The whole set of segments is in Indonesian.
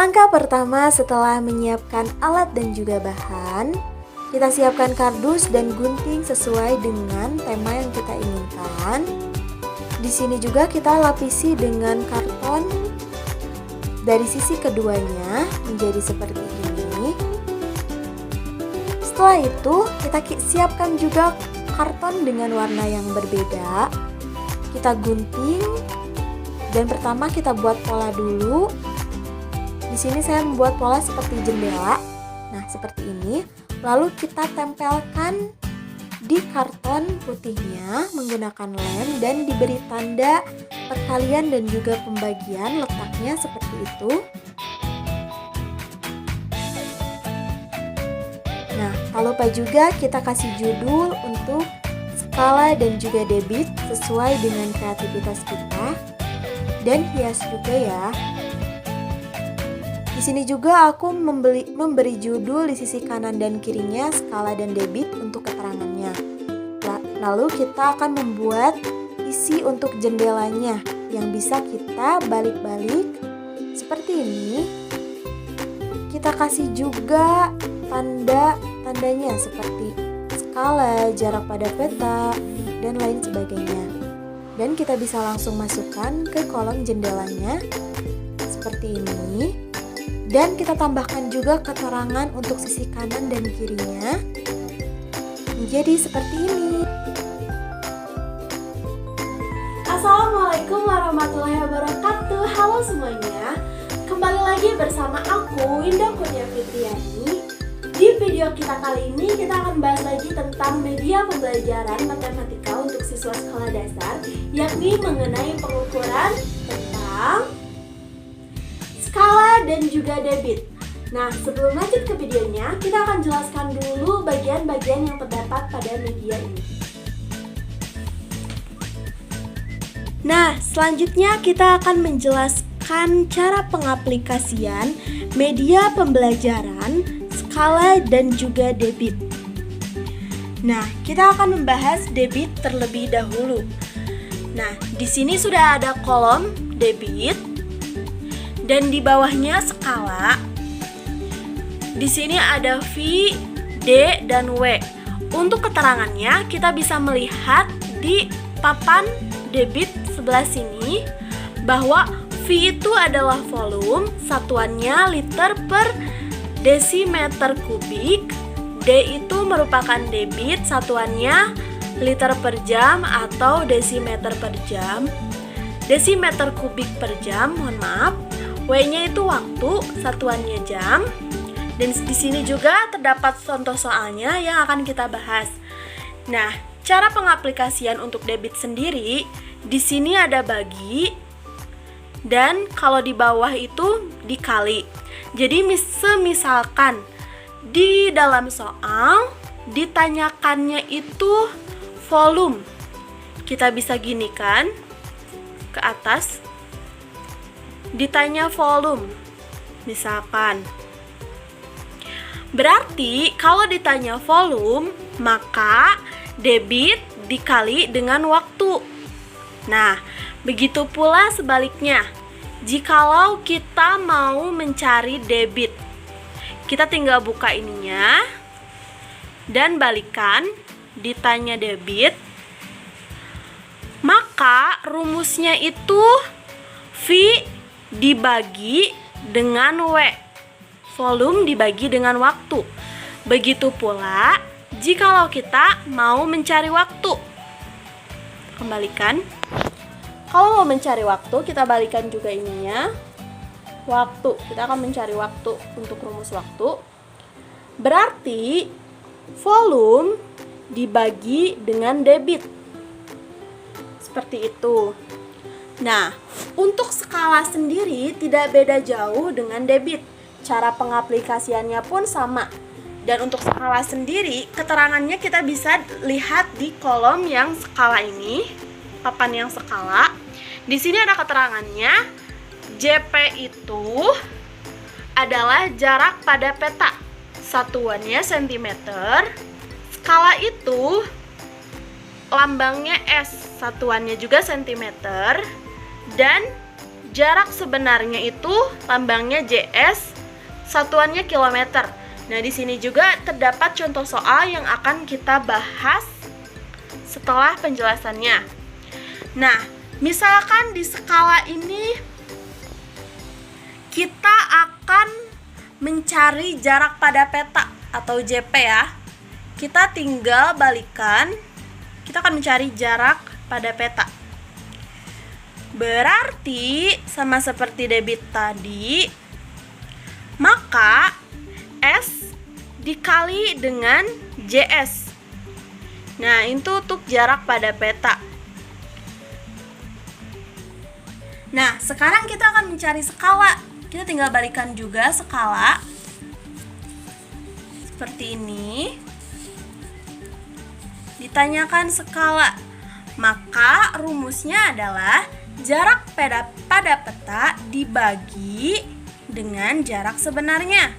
Langkah pertama setelah menyiapkan alat dan juga bahan, kita siapkan kardus dan gunting sesuai dengan tema yang kita inginkan. Di sini juga kita lapisi dengan karton dari sisi keduanya menjadi seperti ini. Setelah itu, kita siapkan juga karton dengan warna yang berbeda. Kita gunting dan pertama kita buat pola dulu. Di sini saya membuat pola seperti jendela. Nah, seperti ini. Lalu kita tempelkan di karton putihnya menggunakan lem dan diberi tanda perkalian dan juga pembagian letaknya seperti itu. Nah, tak lupa juga kita kasih judul untuk skala dan juga debit sesuai dengan kreativitas kita dan hias juga ya. Di sini juga aku memberi judul di sisi kanan dan kirinya skala dan debit untuk keterangannya. Lalu kita akan membuat isi untuk jendelanya yang bisa kita balik-balik seperti ini. Kita kasih juga tandanya seperti skala, jarak pada peta, dan lain sebagainya. Dan kita bisa langsung masukkan ke kolom jendelanya seperti ini. Dan kita tambahkan juga keterangan untuk sisi kanan dan kirinya menjadi seperti ini. Assalamualaikum warahmatullahi wabarakatuh. Halo semuanya, kembali lagi bersama aku Winda Kurnia Fitriani. Di video kita kali ini kita akan bahas lagi tentang media pembelajaran matematika untuk siswa sekolah dasar, yakni mengenai pengukuran tentang skala dan juga debit. Nah, sebelum lanjut ke videonya, kita akan jelaskan dulu bagian-bagian yang terdapat pada media ini. Nah, selanjutnya kita akan menjelaskan cara pengaplikasian media pembelajaran, skala dan juga debit. Nah, kita akan membahas debit terlebih dahulu. Nah, di sini sudah ada kolom debit dan di bawahnya skala. Di sini ada V, D, dan W. Untuk keterangannya kita bisa melihat di papan debit sebelah sini bahwa V itu adalah volume, satuannya liter per desimeter kubik. D itu merupakan debit, satuannya liter per jam atau desimeter per jam. Desimeter kubik per jam, mohon maaf. W-nya itu waktu, satuannya jam. Dan di sini juga terdapat contoh soalnya yang akan kita bahas. Nah, cara pengaplikasian untuk debit sendiri, di sini ada bagi dan kalau di bawah itu dikali. Jadi misalkan di dalam soal ditanyakannya itu volume. Kita bisa gini kan ke atas. Ditanya volume, misalkan. Berarti kalau ditanya volume, maka debit dikali dengan waktu. Nah, begitu pula sebaliknya. Jikalau kita mau mencari debit, kita tinggal buka ininya dan balikan, ditanya debit, maka rumusnya itu V dibagi dengan W, volume dibagi dengan waktu. Begitu pula jikalau kita mau mencari waktu. Kembalikan. Kalau mau mencari waktu, kita balikan juga ininya. Waktu, kita akan mencari waktu untuk rumus waktu. Berarti volume dibagi dengan debit. Seperti itu. Nah, untuk skala sendiri tidak beda jauh dengan debit. Cara pengaplikasiannya pun sama. Dan untuk skala sendiri, keterangannya kita bisa lihat di kolom yang skala ini, papan yang skala. Di sini ada keterangannya. JP itu adalah jarak pada peta. Satuannya cm. Skala itu lambangnya S, satuannya juga cm. Dan jarak sebenarnya itu lambangnya JS, satuannya kilometer. Nah, di sini juga terdapat contoh soal yang akan kita bahas setelah penjelasannya. Nah, misalkan di skala ini kita akan mencari jarak pada peta atau JP ya. Kita tinggal balikan, kita akan mencari jarak pada peta. Berarti sama seperti debit tadi, maka S dikali dengan JS. Nah, itu untuk jarak pada peta. Nah, sekarang kita akan mencari skala. Kita tinggal balikan juga skala. Seperti ini. Ditanyakan skala. Maka rumusnya adalah jarak pada peta dibagi dengan jarak sebenarnya.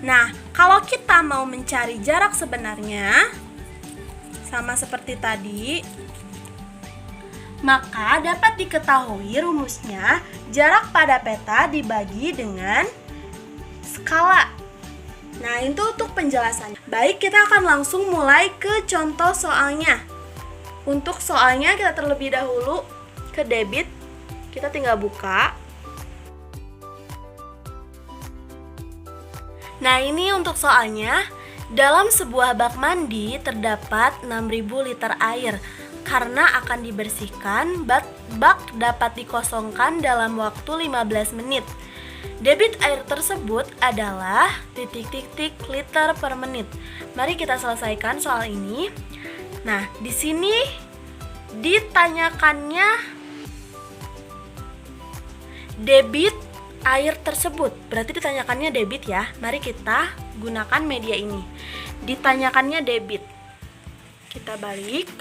Nah, kalau kita mau mencari jarak sebenarnya, sama seperti tadi, maka dapat diketahui rumusnya jarak pada peta dibagi dengan skala. Nah, itu untuk penjelasannya. Baik, kita akan langsung mulai ke contoh soalnya. Untuk soalnya kita terlebih dahulu ke debit, kita tinggal buka. Nah, ini untuk soalnya. Dalam sebuah bak mandi terdapat 6.000 liter air. Karena akan dibersihkan, bak dapat dikosongkan dalam waktu 15 menit. Debit air tersebut adalah ... liter per menit. Mari kita selesaikan soal ini. Nah, di sini ditanyakannya debit air tersebut. Berarti ditanyakannya debit ya. Mari kita gunakan media ini. Ditanyakannya debit. Kita balik.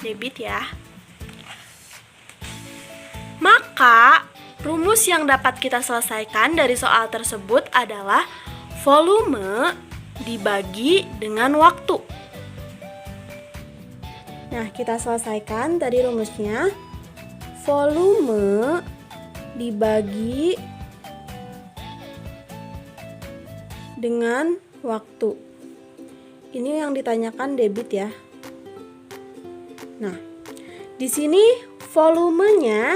Debit ya. Maka rumus yang dapat kita selesaikan dari soal tersebut adalah volume dibagi dengan waktu. Nah, kita selesaikan tadi rumusnya. Volume dibagi dengan waktu. Ini yang ditanyakan debit ya. Nah, di sini volumenya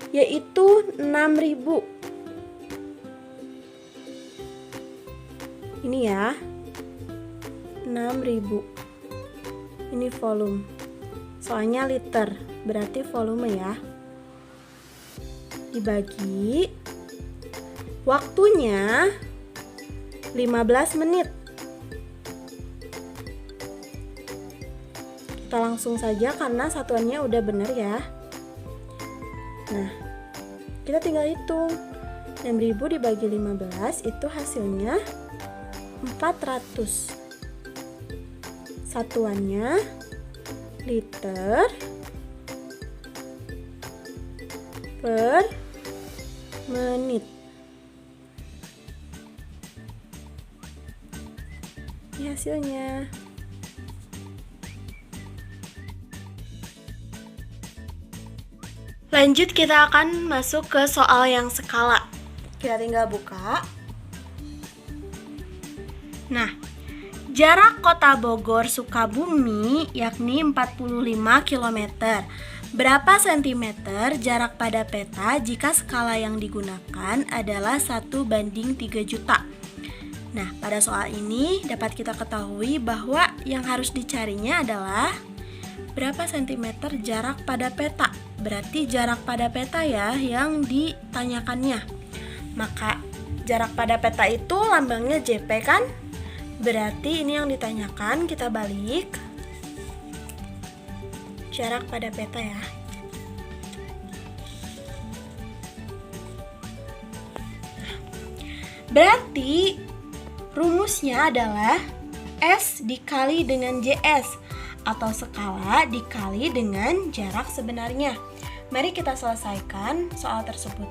yaitu 6.000. Ini ya. 6.000. Ini volume. Soalnya liter, berarti volume ya. Dibagi waktunya 15 menit. Kita langsung saja karena satuannya udah benar ya. Nah, kita tinggal hitung. 6.000 dibagi 15 itu hasilnya 400. Satuannya liter per menit. Ini hasilnya. Lanjut, kita akan masuk ke soal yang skala. Kita tinggal buka. Nah, jarak kota Bogor Sukabumi yakni 45 km. Berapa sentimeter jarak pada peta jika skala yang digunakan adalah 1:3 juta? Nah, pada soal ini dapat kita ketahui bahwa yang harus dicarinya adalah berapa sentimeter jarak pada peta. Berarti jarak pada peta ya yang ditanyakannya. Maka jarak pada peta itu lambangnya JP kan? Berarti ini yang ditanyakan, kita balik. Jarak pada peta ya. Berarti rumusnya adalah S dikali dengan JS atau skala dikali dengan jarak sebenarnya. Mari kita selesaikan soal tersebut.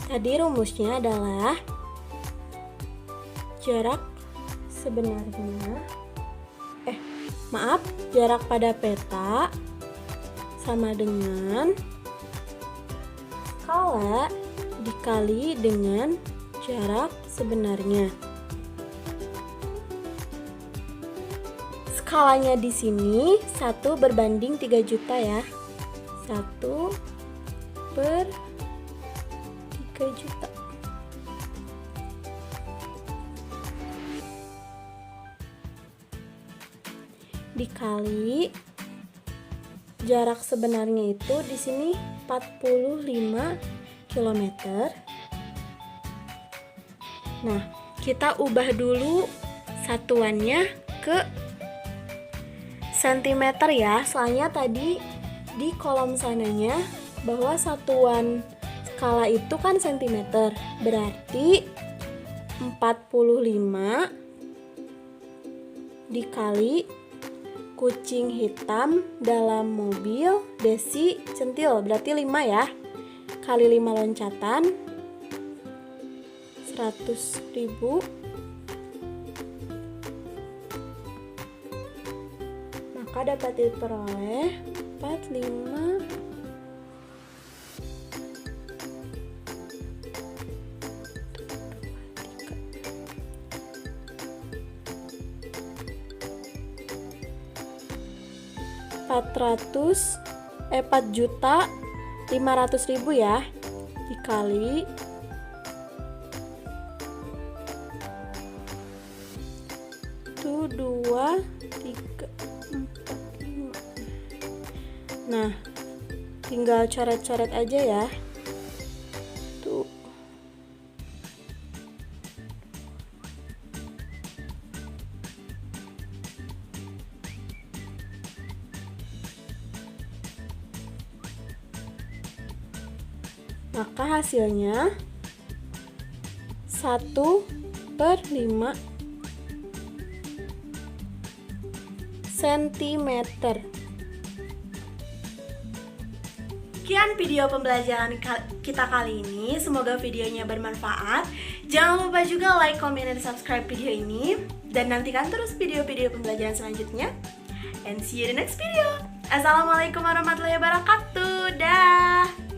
Tadi rumusnya adalah jarak sebenarnya jarak pada peta sama dengan skala dikali dengan jarak sebenarnya. Skalanya di sini 1 berbanding 3 juta ya. 1 per 3 juta. Dikali jarak sebenarnya itu di sini 45 km. Nah, kita ubah dulu satuannya ke sentimeter ya. Soalnya tadi di kolom sananya bahwa satuan skala itu kan sentimeter. Berarti 45 dikali kucing hitam dalam mobil Desi centil, berarti 5 ya, kali 5 loncatan 100.000, maka dapat diperoleh 45 4.500.000 ya, dikali 1, 2, 3, 4, 5. Nah, tinggal coret-coret aja ya. Tuh. Maka hasilnya 1/5 cm. Sekian video pembelajaran kita kali ini. Semoga videonya bermanfaat. Jangan lupa juga like, comment, dan subscribe video ini. Dan nantikan terus video-video pembelajaran selanjutnya. And see you in the next video. Assalamualaikum warahmatullahi wabarakatuh. Dah.